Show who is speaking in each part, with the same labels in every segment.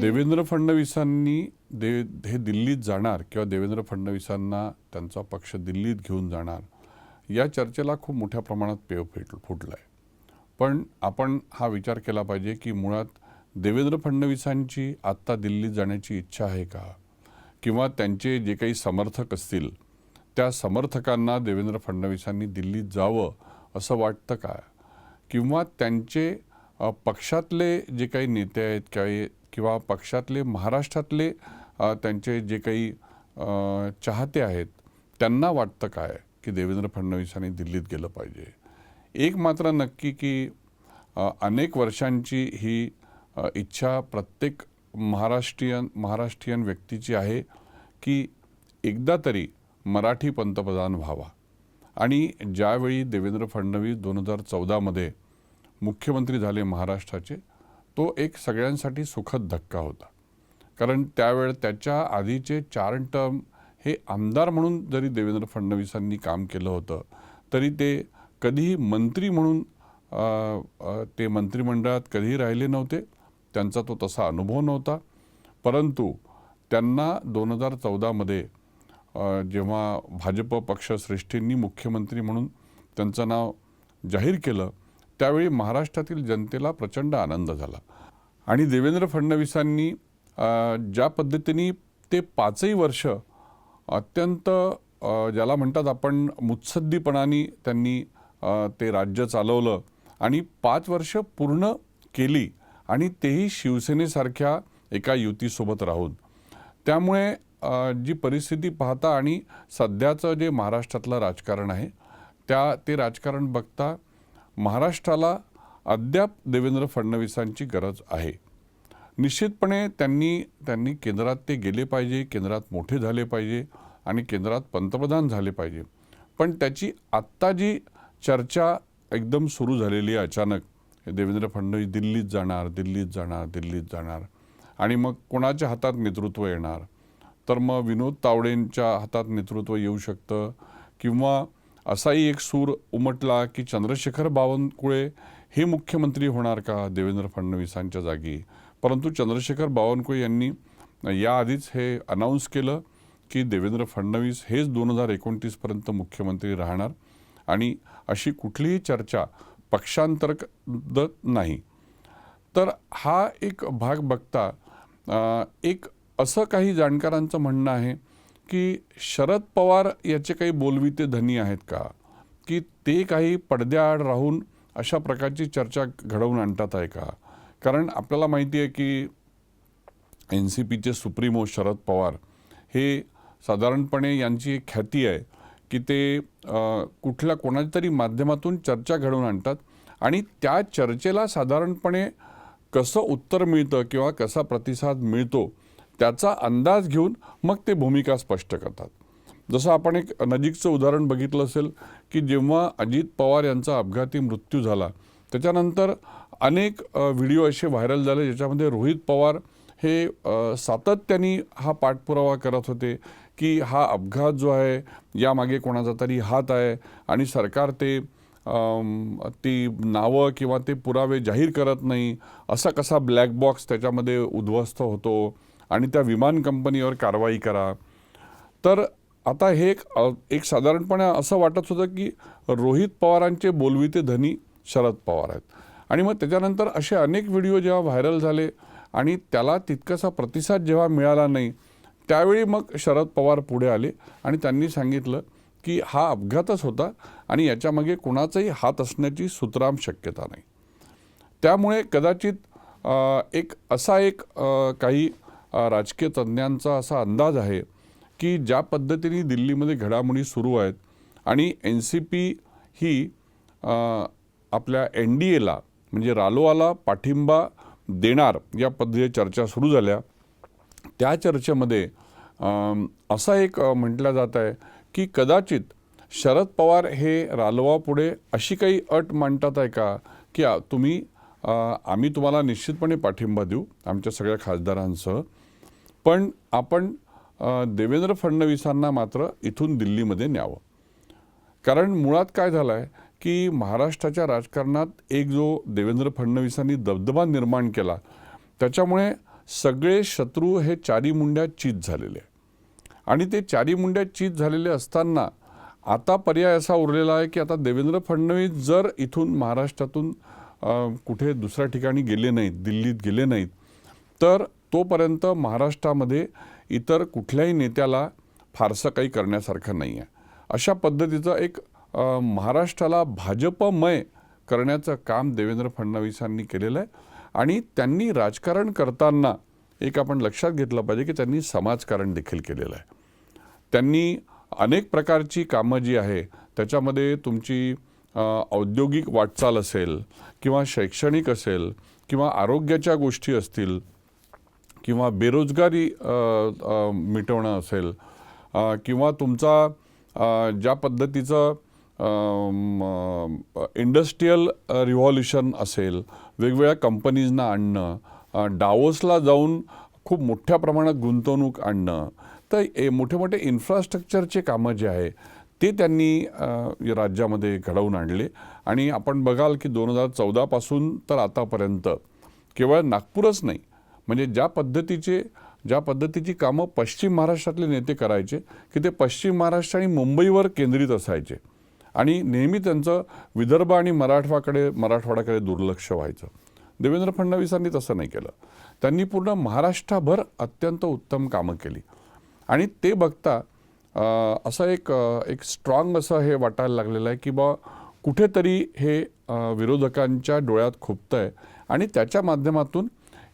Speaker 1: देवेंद्र फडणवीसांनी हे दिल्लीत जाणार किंवा देवेंद्र फडणवीसांना त्यांचा पक्ष दिल्लीत घेऊन जाणार या चर्चेला खूप मोठ्या प्रमाणात पेव फुटला आहे। पण आपण हा विचार केला पाहिजे की मुळात देवेंद्र फडणवीसांची आत्ता दिल्लीत जाण्याची इच्छा आहे का, किंवा त्यांचे जे काही समर्थक असतील त्या समर्थकांना देवेंद्र फडणवीसांनी दिल्लीत जावं असं वाटतं का, किंवा त्यांचे पक्षातले जे काही नेते आहेत किंवा पक्षातले महाराष्ट्रातले त्यांचे जे काही चाहते आहेत त्यांना वाटतं काय की देवेंद्र फडणवीसांनी दिल्लीत गेलं पाहिजे। एक मात्र नक्की की अनेक वर्षांची ही इच्छा प्रत्येक महाराष्ट्रीयन व्यक्तीची आहे की एकदा तरी मराठी पंतप्रधान व्हावा। आणि ज्यावेळी देवेंद्र फडणवीस 2014मध्ये मुख्यमंत्री झाले महाराष्ट्राचे, तो एक सगळ्यांसाठी सुखद धक्का होता। कारण त्यावेळेस त्याच्या आधीचे 4 टर्म हे आमदार म्हणून जरी देवेंद्र फडणवीसांनी काम केलं होतं तरी ते कधीही मंत्री म्हणून ते मंत्रिमंडळात कधीही राहिले नव्हते, त्यांचा तो तसा अनुभव नव्हता। परंतु त्यांना 2014मध्ये जेव्हा भाजप पक्षश्रेष्ठींनी मुख्यमंत्री म्हणून त्यांचं नाव जाहीर केलं त्यावेळी महाराष्ट्रातील जनतेला प्रचंड आनंद झाला। आणि देवेंद्र फडणवीसांनी ज्या पद्धतीने ते 5ही वर्ष अत्यंत ज्याला म्हणतात आपण मुत्सद्दीपणाने त्यांनी ते राज्य चालवलं आणि 5 वर्ष पूर्ण केली, आणि तेही शिवसेनेसारख्या एका युतीसोबत राहून। त्यामुळे जी परिस्थिती पाहता आणि सध्याचं जे महाराष्ट्रातलं राजकारण आहे ते राजकारण बघता महाराष्ट्राला अद्याप देवेंद्र फडणवीसांची गरज आहे। निश्चितपणे त्यांनी केंद्रात ते गेले पाहिजे, केंद्रात मोठे झाले पाहिजे आणि केंद्रात पंतप्रधान झाले पाहिजे। पण त्याची आत्ता जी चर्चा एकदम सुरू झालेली आहे अचानक, देवेंद्र फडणवीस दिल्लीत जाणार आणि मग कोणाच्या हातात नेतृत्व येणार, तर मग विनोद तावडेंच्या हातात नेतृत्व येऊ शकतं, किंवा असाही एक सूर उमटला की चंद्रशेखर बावनकुळे हे मुख्यमंत्री होणार का देवेंद्र फडणवीसांच्या जागी। परंतु चंद्रशेखर बावनकुळे यांनी याआधीच हे अनाऊन्स केलं की देवेंद्र फडणवीस हेच 2029पर्यंत मुख्यमंत्री राहणार, आणि अशी कुठलीही चर्चा पक्षांतर्गत नाही। तर हा एक भाग बघता एक असं काही जाणकारांचं म्हणणं आहे की शरद पवार याचे काही बोलविते धनी आहेत का, की ते काही पडद्याआड राहून अशा प्रकारची चर्चा घडवून आणतात आहे का। कारण आपल्याला माहिती आहे की NCPचे सुप्रीमो शरद पवार हे साधारणपणे यांची एक ख्याती आहे की ते कुठल्या कोणाच्या तरी माध्यमातून चर्चा घडवून आणतात आणि त्या चर्चेला साधारणपणे कसं उत्तर मिळतं किंवा कसा प्रतिसाद मिळतो त्याचा अंदाज घेऊन मग ते भूमिका स्पष्ट करतात। जसं आपण एक नजीकचं उदाहरण बघितलं असेल की जेव्हा अजित पवार यांचा अपघाती मृत्यू झाला त्याच्यानंतर अनेक व्हिडिओ असे व्हायरल झाले ज्याच्यामध्ये रोहित पवार हे सातत्याने हा पाठपुरावा करत होते की हा अपघात जो आहे यामागे कोणाचा तरी हात आहे आणि सरकार ती नावं किंवा ते पुरावे जाहीर करत नाही, असा कसा ब्लॅक बॉक्स त्याच्यामध्ये उद्ध्वस्त होतो आणि त्या विमान कंपनीवर कारवाई करा। तर आता हे एक साधारणपणे असं वाटत होतं की रोहित पवारांचे बोलविते धनी शरद पवार आहेत। आणि मग त्याच्यानंतर असे अनेक व्हिडिओ जेव्हा व्हायरल झाले आणि त्याला तितकासा प्रतिसाद जेव्हा मिळाला नाही त्यावेळी मग शरद पवार पुढे आले आणि त्यांनी सांगितलं की हा अपघातच होता आणि याच्यामागे कोणाचाही हात असण्याची सुतराम शक्यता नाही। त्यामुळे कदाचित एक काही राजकीय तज्ज्ञांचा असा अंदाज आहे की ज्या पद्धतीने दिल्लीमध्ये घडामोडी सुरू आहेत आणि NCP ही आपल्या NDAला म्हणजे रालोआला पाठिंबा देणार या पद्धतीने चर्चा सुरू झाल्या, त्या चर्चेमध्ये असा एक म्हटलं जात आहे की कदाचित शरद पवार हे रालोआपुढे अशी काही अट मांडतात आहे का की आम्ही तुम्हाला निश्चितपणे पाठिंबा देऊ आमच्या सगळ्या खासदारांसह, पण आपण देवेंद्र फडणवीसांना मात्र इथून दिल्लीमध्ये न्यावं। कारण मुळात काय झालं आहे की महाराष्ट्राच्या राजकारणात एक जो देवेंद्र फडणवीसांनी दबदबा निर्माण केला त्याच्यामुळे सगळे शत्रू हे चारी मुंड्या चीत झालेले आहे आणि ते चारी मुंड्या चीत झालेले असताना आता पर्याय असा उरलेला आहे की आता देवेंद्र फडणवीस जर इथून महाराष्ट्रातून कुठे दुसऱ्या ठिकाणी गेले नाहीत, दिल्लीत गेले नाहीत, तर तोपर्यंत महाराष्ट्रामध्ये इतर कुठल्याही नेत्याला फारसं काही करण्यासारखं नाही आहे. अशा पद्धतीचं एक महाराष्ट्राला भाजपमय करण्याचं काम देवेंद्र फडणवीसांनी केलेलं आहे आणि त्यांनी राजकारण करताना एक आपण लक्षात घेतलं पाहिजे की त्यांनी समाजकारण देखील केलेलं आहे. त्यांनी अनेक प्रकारची कामं जी आहे त्याच्यामध्ये तुमची औद्योगिक वाटचाल असेल किंवा शैक्षणिक असेल किंवा आरोग्याच्या गोष्टी असतील किंवा बेरोजगारी मिटवणं असेल किंवा तुमचा ज्या पद्धतीचं इंडस्ट्रीयल रिव्हॉल्युशन असेल, वेगवेगळ्या कंपनीजना आणणं, डावोसला जाऊन खूप मोठ्या प्रमाणात गुंतवणूक आणणं, तर मोठे मोठे इन्फ्रास्ट्रक्चरचे कामं जे आहे ते त्यांनी राज्यामध्ये घडवून आणले. आणि आपण बघाल की 2014 पासून तर आतापर्यंत केवळ नागपूरच नाही, म्हणजे ज्या पद्धतीची कामं पश्चिम महाराष्ट्रातले नेते करायचे की ते पश्चिम महाराष्ट्र आणि मुंबईवर केंद्रित असायचे आणि नेहमी त्यांचं विदर्भ आणि मराठवाड्याकडे दुर्लक्ष व्हायचं. देवेंद्र फडणवीसांनी तसं नाही केलं. त्यांनी पूर्ण महाराष्ट्रभर अत्यंत उत्तम कामं केली आणि ते बघता असं एक स्ट्रॉंग असं हे वाटायला लागलेलं आहे की बा कुठेतरी हे विरोधकांच्या डोळ्यात खुपतं आहे आणि त्याच्या माध्यमातून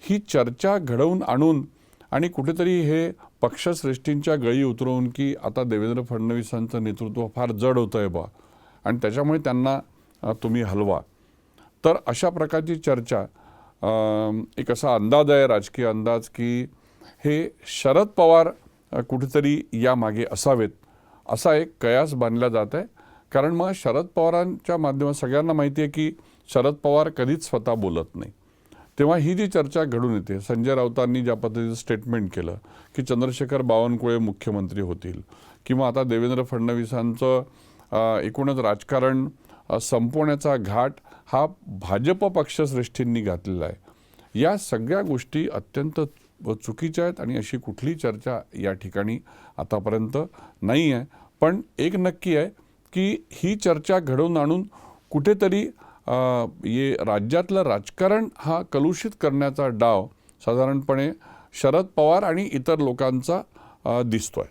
Speaker 1: ही चर्चा घडवून आणून आणि कुठेतरी हे पक्षश्रेष्ठींच्या गळी उतरवून की आता देवेंद्र फडणवीसांचं नेतृत्व फार जड होतं आहे बा आणि त्याच्यामुळे त्यांना तुम्ही हलवा. तर अशा प्रकारची चर्चा एक असा अंदाज आहे, राजकीय अंदाज, की हे शरद पवार कुठेतरी यामागे असावेत असा एक कयास बांधला जात आहे. कारण मग शरद पवारांच्या माध्यमात सगळ्यांना माहिती आहे की शरद पवार कधीच स्वतः बोलत नाही. तेव्हा ही जी चर्चा घडून येते, संजय राऊतांनी ज्या पद्धतीचं स्टेटमेंट केलं की चंद्रशेखर बावनकुळे मुख्यमंत्री होतील किंवा आता देवेंद्र फडणवीसांचं एकूणच राजकारण संपवण्याचा घाट हा भाजप पक्षश्रेष्ठींनी घातलेला आहे. या सगळ्या गोष्टी अत्यंत चुकीच्या आहेत आणि अशी कुठली चर्चा या ठिकाणी आतापर्यंत नाही आहे. पण एक नक्की आहे की ही चर्चा घडवून आणून कुठेतरी राज्यातलं राजकारण हा कलुषित करण्याचा डाव साधारणपणे शरद पवार आणि इतर लोकांचा दिसतोय.